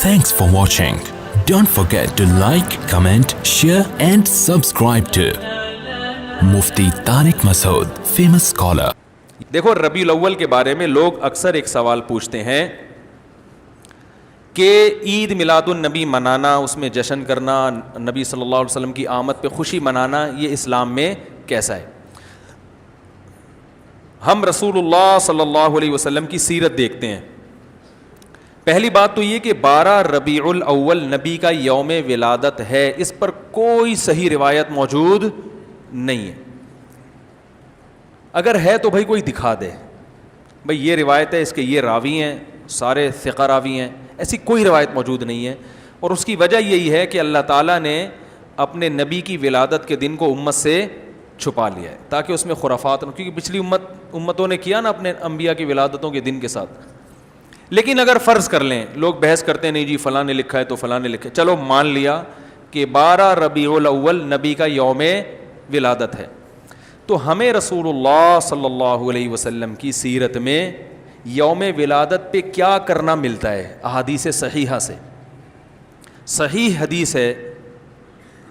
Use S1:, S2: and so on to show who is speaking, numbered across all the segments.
S1: Thanks for watching. Don't forget to like, comment, share and subscribe to Mufti Tariq Masood, famous scholar.
S2: دیکھو ربیع الاول کے بارے میں لوگ اکثر ایک سوال پوچھتے ہیں کہ عید میلاد النبی منانا، اس میں جشن کرنا، نبی صلی اللہ علیہ وسلم کی آمد پہ خوشی منانا، یہ اسلام میں کیسا ہے؟ ہم رسول اللہ صلی اللہ علیہ وسلم کی سیرت دیکھتے ہیں. پہلی بات تو یہ کہ 12 ربیع الاول نبی کا یوم ولادت ہے، اس پر کوئی صحیح روایت موجود نہیں ہے. اگر ہے تو بھائی کوئی دکھا دے، بھائی یہ روایت ہے، اس کے یہ راوی ہیں، سارے ثقہ راوی ہیں، ایسی کوئی روایت موجود نہیں ہے. اور اس کی وجہ یہی ہے کہ اللہ تعالیٰ نے اپنے نبی کی ولادت کے دن کو امت سے چھپا لیا ہے تاکہ اس میں خرافات نہ، کیونکہ پچھلی امتوں نے کیا نا اپنے انبیاء کی ولادتوں کے دن کے ساتھ. لیکن اگر فرض کر لیں، لوگ بحث کرتے ہیں نہیں جی فلاں نے لکھا ہے تو فلاں نے لکھا ہے، چلو مان لیا کہ 12 ربیع الاول نبی کا یوم ولادت ہے، تو ہمیں رسول اللہ صلی اللہ علیہ وسلم کی سیرت میں یوم ولادت پہ کیا کرنا ملتا ہے؟ احادیث صحیحہ سے صحیح حدیث ہے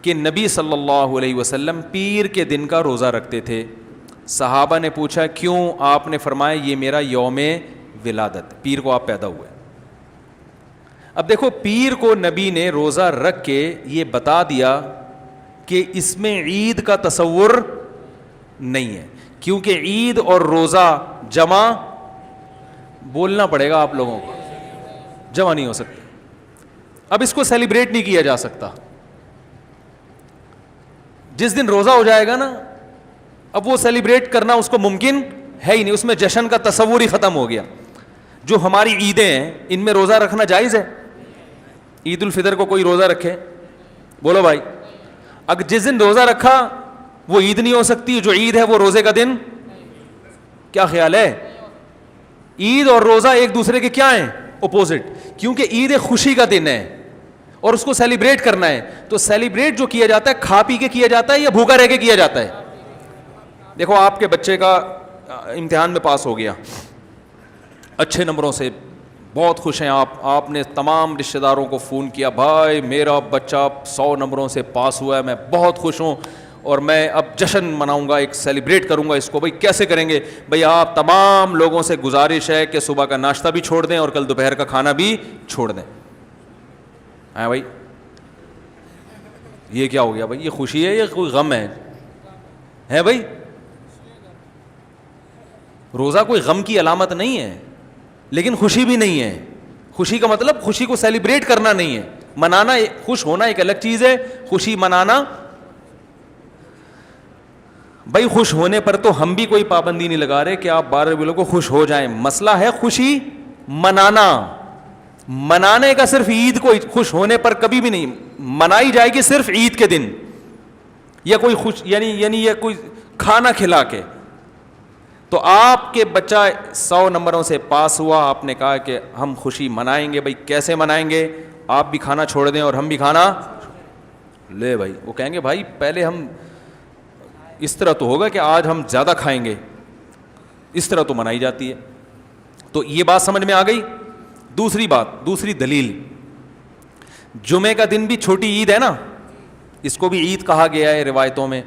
S2: کہ نبی صلی اللہ علیہ وسلم پیر کے دن کا روزہ رکھتے تھے. صحابہ نے پوچھا کیوں؟ آپ نے فرمایا یہ میرا یوم ولادت، پیر کو آپ پیدا ہوئے. اب دیکھو پیر کو نبی نے روزہ رکھ کے یہ بتا دیا کہ اس میں عید کا تصور نہیں ہے، کیونکہ عید اور روزہ جمع بولنا پڑے گا آپ لوگوں کو، جمع نہیں ہو سکتے. اب اس کو سیلیبریٹ نہیں کیا جا سکتا. جس دن روزہ ہو جائے گا نا، اب وہ سیلیبریٹ کرنا اس کو ممکن ہے ہی نہیں، اس میں جشن کا تصور ہی ختم ہو گیا. جو ہماری عیدیں ہیں ان میں روزہ رکھنا جائز ہے؟ عید الفطر کو کوئی روزہ رکھے؟ بولو بھائی. اگر جس دن روزہ رکھا وہ عید نہیں ہو سکتی، جو عید ہے وہ روزے کا دن. کیا خیال ہے؟ عید اور روزہ ایک دوسرے کے کیا ہیں؟ اپوزٹ. کیونکہ عید ایک خوشی کا دن ہے اور اس کو سیلیبریٹ کرنا ہے. تو سیلیبریٹ جو کیا جاتا ہے کھا پی کے کیا جاتا ہے یا بھوکا رہ کے کیا جاتا ہے؟ دیکھو آپ کے بچے کا امتحان میں پاس ہو گیا اچھے نمبروں سے، بہت خوش ہیں آپ نے تمام رشتہ داروں کو فون کیا، بھائی میرا بچہ 100 نمبروں سے پاس ہوا ہے، میں بہت خوش ہوں اور میں اب جشن مناؤں گا، ایک سیلیبریٹ کروں گا اس کو. بھائی کیسے کریں گے؟ بھائی آپ تمام لوگوں سے گزارش ہے کہ صبح کا ناشتہ بھی چھوڑ دیں اور کل دوپہر کا کھانا بھی چھوڑ دیں. ہاں بھائی یہ کیا ہو گیا؟ بھائی یہ خوشی ہے یا کوئی غم ہے بھائی؟ روزہ کوئی غم کی علامت نہیں ہے لیکن خوشی بھی نہیں ہے. خوشی کا مطلب خوشی کو سیلیبریٹ کرنا نہیں ہے، منانا. خوش ہونا ایک الگ چیز ہے، خوشی منانا. بھائی خوش ہونے پر تو ہم بھی کوئی پابندی نہیں لگا رہے کہ آپ 12 ربیع الاول کو خوش ہو جائیں. مسئلہ ہے خوشی منانا. منانے کا صرف عید کو خوش ہونے پر کبھی بھی نہیں منائی جائے گی، صرف عید کے دن یا کوئی خوش یعنی یہ کوئی کھانا کھلا کے. تو آپ کے بچہ 100 نمبروں سے پاس ہوا، آپ نے کہا کہ ہم خوشی منائیں گے. بھائی کیسے منائیں گے؟ آپ بھی کھانا چھوڑ دیں اور ہم بھی کھانا لے. بھائی وہ کہیں گے بھائی پہلے ہم اس طرح تو ہوگا کہ آج ہم زیادہ کھائیں گے، اس طرح تو منائی جاتی ہے. تو یہ بات سمجھ میں آ گئی. دوسری بات، دوسری دلیل، جمعے کا دن بھی چھوٹی عید ہے نا، اس کو بھی عید کہا گیا ہے روایتوں میں.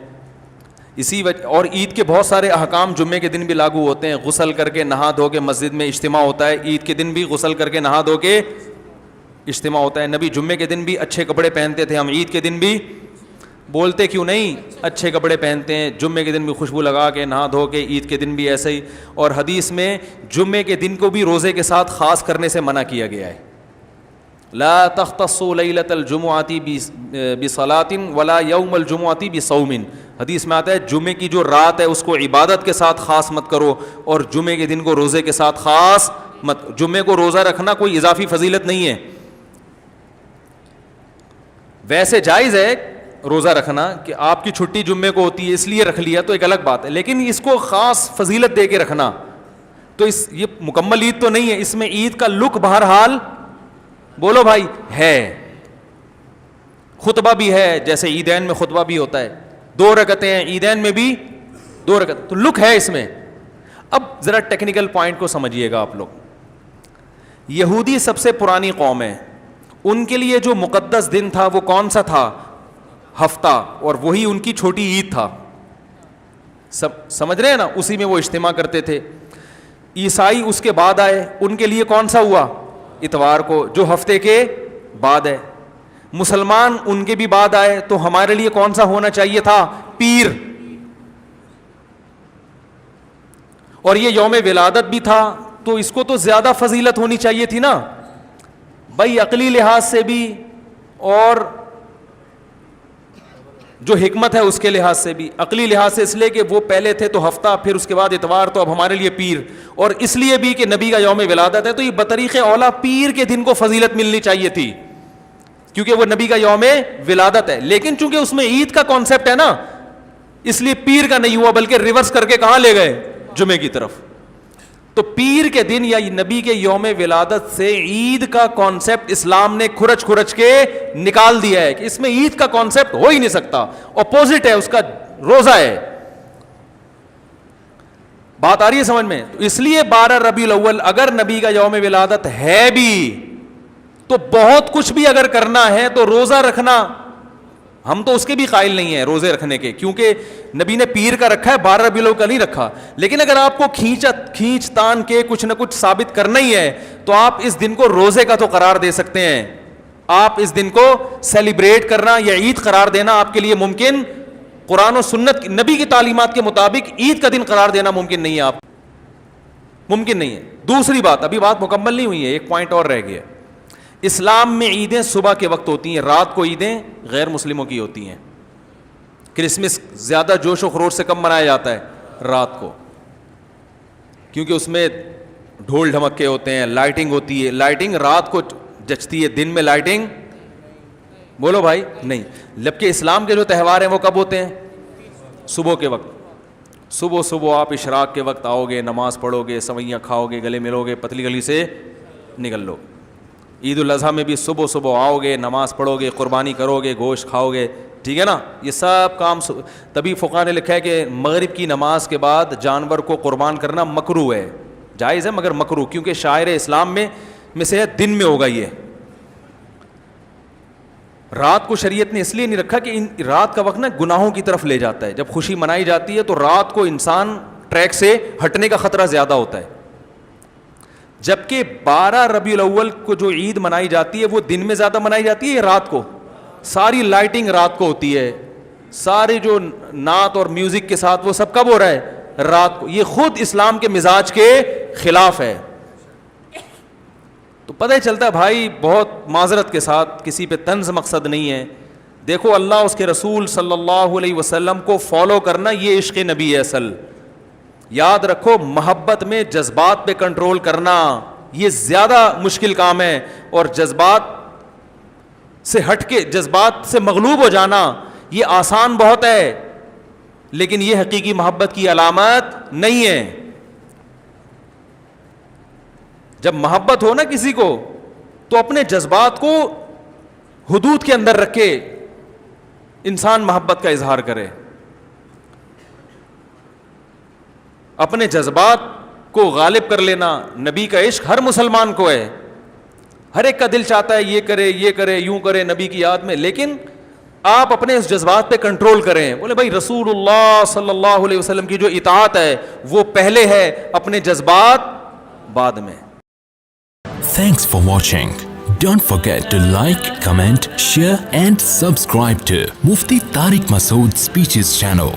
S2: اسی وجہ اور عید کے بہت سارے احکام جمعے کے دن بھی لاگو ہوتے ہیں. غسل کر کے نہا دھو کے مسجد میں اجتماع ہوتا ہے، عید کے دن بھی غسل کر کے نہا دھو کے اجتماع ہوتا ہے. نبی جمعے کے دن بھی اچھے کپڑے پہنتے تھے، ہم عید کے دن بھی بولتے کیوں نہیں اچھے کپڑے پہنتے ہیں؟ جمعے کے دن بھی خوشبو لگا کے نہا دھو کے، عید کے دن بھی ایسے ہی. اور حدیث میں جمعے کے دن کو بھی روزے کے ساتھ خاص کرنے سے منع کیا گیا ہے. لا تختصوا لیلۃ الجمعۃ بصلاۃ ولا یوم الجمعۃ بصوم. حدیث میں آتا ہے جمعے کی جو رات ہے اس کو عبادت کے ساتھ خاص مت کرو اور جمعے کے دن کو روزے کے ساتھ خاص مت. جمعے کو روزہ رکھنا کوئی اضافی فضیلت نہیں ہے. ویسے جائز ہے روزہ رکھنا کہ آپ کی چھٹی جمعے کو ہوتی ہے اس لیے رکھ لیا تو ایک الگ بات ہے، لیکن اس کو خاص فضیلت دے کے رکھنا تو یہ مکمل عید تو نہیں ہے. اس میں عید کا لک بہرحال بولو بھائی ہے. خطبہ بھی ہے، جیسے عیدین میں خطبہ بھی ہوتا ہے، 2 رکعتیں ہیں، عیدین میں بھی 2 رکعت، تو لک ہے اس میں. اب ذرا ٹیکنیکل پوائنٹ کو سمجھیے گا آپ لوگ. یہودی سب سے پرانی قوم ہے، ان کے لیے جو مقدس دن تھا وہ کون سا تھا؟ ہفتہ، اور وہی ان کی چھوٹی عید تھا. سمجھ رہے ہیں نا؟ اسی میں وہ اجتماع کرتے تھے. عیسائی اس کے بعد آئے، ان کے لیے کون سا ہوا؟ اتوار کو، جو ہفتے کے بعد ہے. مسلمان ان کے بھی بعد آئے، تو ہمارے لیے کون سا ہونا چاہیے تھا؟ پیر. اور یہ یوم ولادت بھی تھا، تو اس کو تو زیادہ فضیلت ہونی چاہیے تھی نا بھائی، عقلی لحاظ سے بھی اور جو حکمت ہے اس کے لحاظ سے بھی. عقلی لحاظ سے اس لیے کہ وہ پہلے تھے تو ہفتہ، پھر اس کے بعد اتوار، تو اب ہمارے لیے پیر. اور اس لیے بھی کہ نبی کا یوم ولادت ہے، تو یہ بطریق اولا پیر کے دن کو فضیلت ملنی چاہیے تھی، کیونکہ وہ نبی کا یوم ولادت ہے. لیکن چونکہ اس میں عید کا کانسیپٹ ہے نا، اس لیے پیر کا نہیں ہوا، بلکہ ریورس کر کے کہاں لے گئے؟ جمعے کی طرف. تو پیر کے دن یا نبی کے یوم ولادت سے عید کا کانسیپٹ اسلام نے کھرچ کھرچ کے نکال دیا ہے کہ اس میں عید کا کانسیپٹ ہو ہی نہیں سکتا، اپوزٹ ہے اس کا، روزہ ہے. بات آ رہی ہے سمجھ میں؟ تو اس لیے 12 ربیع الاول اگر نبی کا یوم ولادت ہے بھی، تو بہت کچھ بھی اگر کرنا ہے تو روزہ رکھنا، ہم تو اس کے بھی قائل نہیں ہیں روزے رکھنے کے، کیونکہ نبی نے پیر کا رکھا ہے، 12 ربیع الاول کا نہیں رکھا. لیکن اگر آپ کو کھینچ تان کے کچھ نہ کچھ ثابت کرنا ہی ہے، تو آپ اس دن کو روزے کا تو قرار دے سکتے ہیں. آپ اس دن کو سیلیبریٹ کرنا یا عید قرار دینا آپ کے لیے ممکن، قرآن و سنت نبی کی تعلیمات کے مطابق عید کا دن قرار دینا ممکن نہیں ہے، آپ ممکن نہیں ہے. دوسری بات، ابھی بات مکمل نہیں ہوئی ہے، ایک پوائنٹ اور رہ گیا. اسلام میں عیدیں صبح کے وقت ہوتی ہیں، رات کو عیدیں غیر مسلموں کی ہوتی ہیں. کرسمس زیادہ جوش و خروش سے کم منایا جاتا ہے رات کو، کیونکہ اس میں ڈھول ڈھمکے ہوتے ہیں، لائٹنگ ہوتی ہے. لائٹنگ رات کو جچتی ہے، دن میں لائٹنگ بولو بھائی نہیں. جبکہ اسلام کے جو تہوار ہیں وہ کب ہوتے ہیں؟ صبح کے وقت. صبح آپ اشراق کے وقت آؤ گے، نماز پڑھو گے، سوئیاں کھاؤ گے، گلے ملو گے، پتلی گلی سے نکل لو. عید الاضحیٰ میں بھی صبح آؤ گے، نماز پڑھو گے، قربانی کرو گے، گوشت کھاؤ گے، ٹھیک ہے نا. یہ سب کام تبھی فقہاء نے لکھا ہے کہ مغرب کی نماز کے بعد جانور کو قربان کرنا مکروہ ہے، جائز ہے مگر مکروہ، کیونکہ شاعر اسلام میں سے ہے دن میں ہوگا. یہ رات کو شریعت نے اس لیے نہیں رکھا کہ رات کا وقت نا گناہوں کی طرف لے جاتا ہے. جب خوشی منائی جاتی ہے تو رات کو انسان ٹریک سے ہٹنے کا خطرہ زیادہ ہوتا ہے. جبکہ 12 ربیع الاول کو جو عید منائی جاتی ہے وہ دن میں زیادہ منائی جاتی ہے رات کو. ساری لائٹنگ رات کو ہوتی ہے، سارے جو نعت اور میوزک کے ساتھ وہ سب کب ہو رہا ہے؟ رات کو. یہ خود اسلام کے مزاج کے خلاف ہے. تو پتہ ہی چلتا ہے بھائی، بہت معذرت کے ساتھ، کسی پہ طنز مقصد نہیں ہے. دیکھو اللہ اس کے رسول صلی اللہ علیہ وسلم کو فالو کرنا یہ عشق نبی ہے اصل. یاد رکھو، محبت میں جذبات پہ کنٹرول کرنا یہ زیادہ مشکل کام ہے، اور جذبات سے ہٹ کے، جذبات سے مغلوب ہو جانا یہ آسان بہت ہے، لیکن یہ حقیقی محبت کی علامت نہیں ہے. جب محبت ہو نا کسی کو، تو اپنے جذبات کو حدود کے اندر رکھ کے انسان محبت کا اظہار کرے. اپنے جذبات کو غالب کر لینا نبی کا عشق ہر مسلمان کو ہے. ہر ایک کا دل چاہتا ہے یہ کرے یوں کرے نبی کی یاد میں، لیکن آپ اپنے اس جذبات پہ کنٹرول کریں. بولے بھائی رسول اللہ صلی اللہ علیہ وسلم کی جو اطاعت ہے وہ پہلے ہے، اپنے جذبات بعد میں.
S1: Thanks for watching. Don't forget to like, comment, share and subscribe to Mufti Tariq Masood Speeches channel.